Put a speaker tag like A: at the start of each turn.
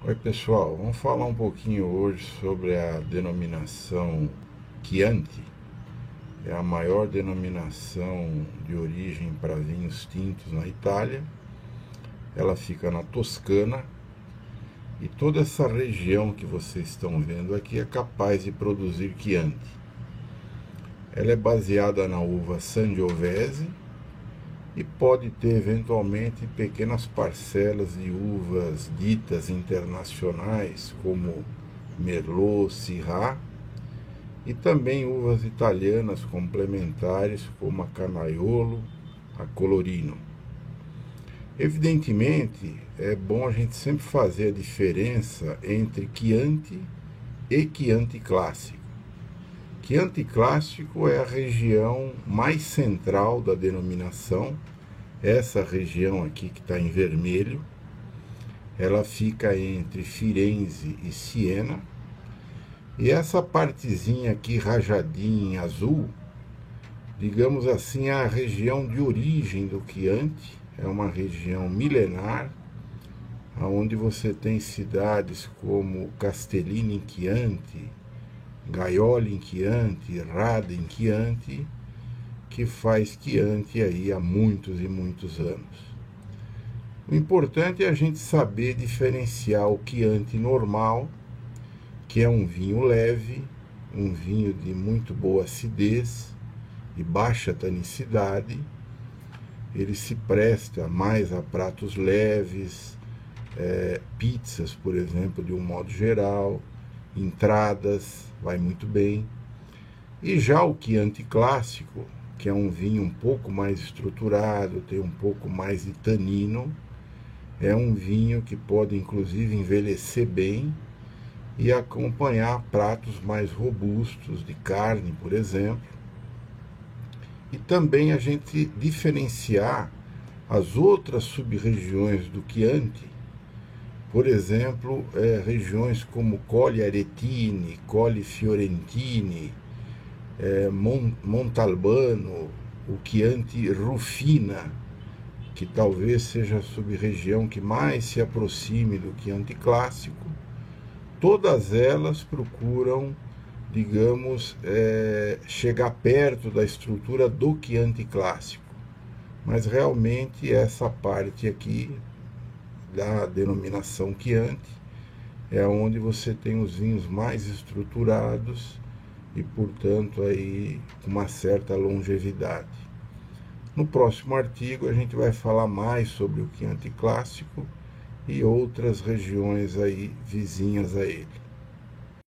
A: Oi pessoal, vamos falar um pouquinho hoje sobre a denominação Chianti. É a maior denominação de origem para vinhos tintos na Itália. Ela fica na Toscana e toda essa região que vocês estão vendo aqui é capaz de produzir Chianti. Ela é baseada na uva Sangiovese e pode ter eventualmente pequenas parcelas de uvas ditas internacionais como Merlot, Syrah, e também uvas italianas complementares como a Canaiolo, a Colorino. Evidentemente, é bom a gente sempre fazer a diferença entre Chianti e Chianti clássico. Chianti clássico é a região mais central da denominação. Essa região aqui que está em vermelho, ela fica entre Firenze e Siena. E essa partezinha aqui rajadinha em azul, digamos assim, é a região de origem do Chianti. É uma região milenar, onde você tem cidades como Castellini in Chianti, Gaioli in Chianti, Radda in Chianti, que faz Chianti aí há muitos e muitos anos. O importante é a gente saber diferenciar o Chianti normal, que é um vinho leve, um vinho de muito boa acidez e baixa tanicidade. Ele se presta mais a pratos leves, pizzas, por exemplo, de um modo geral, entradas, vai muito bem. E já o Chianti clássico, que é um vinho um pouco mais estruturado, tem um pouco mais de tanino, é um vinho que pode inclusive envelhecer bem e acompanhar pratos mais robustos de carne, por exemplo. E também a gente diferenciar as outras sub-regiões do Chianti, por exemplo, regiões como Colli Aretini, Colli Fiorentini, Montalbano, o Chianti Rufina, que talvez seja a sub-região que mais se aproxime do Chianti clássico. Todas elas procuram, digamos, chegar perto da estrutura do Chianti clássico. Mas realmente essa parte aqui da denominação Chianti é onde você tem os vinhos mais estruturados e, portanto, aí com uma certa longevidade. No próximo artigo a gente vai falar mais sobre o Chianti clássico e outras regiões aí vizinhas a ele.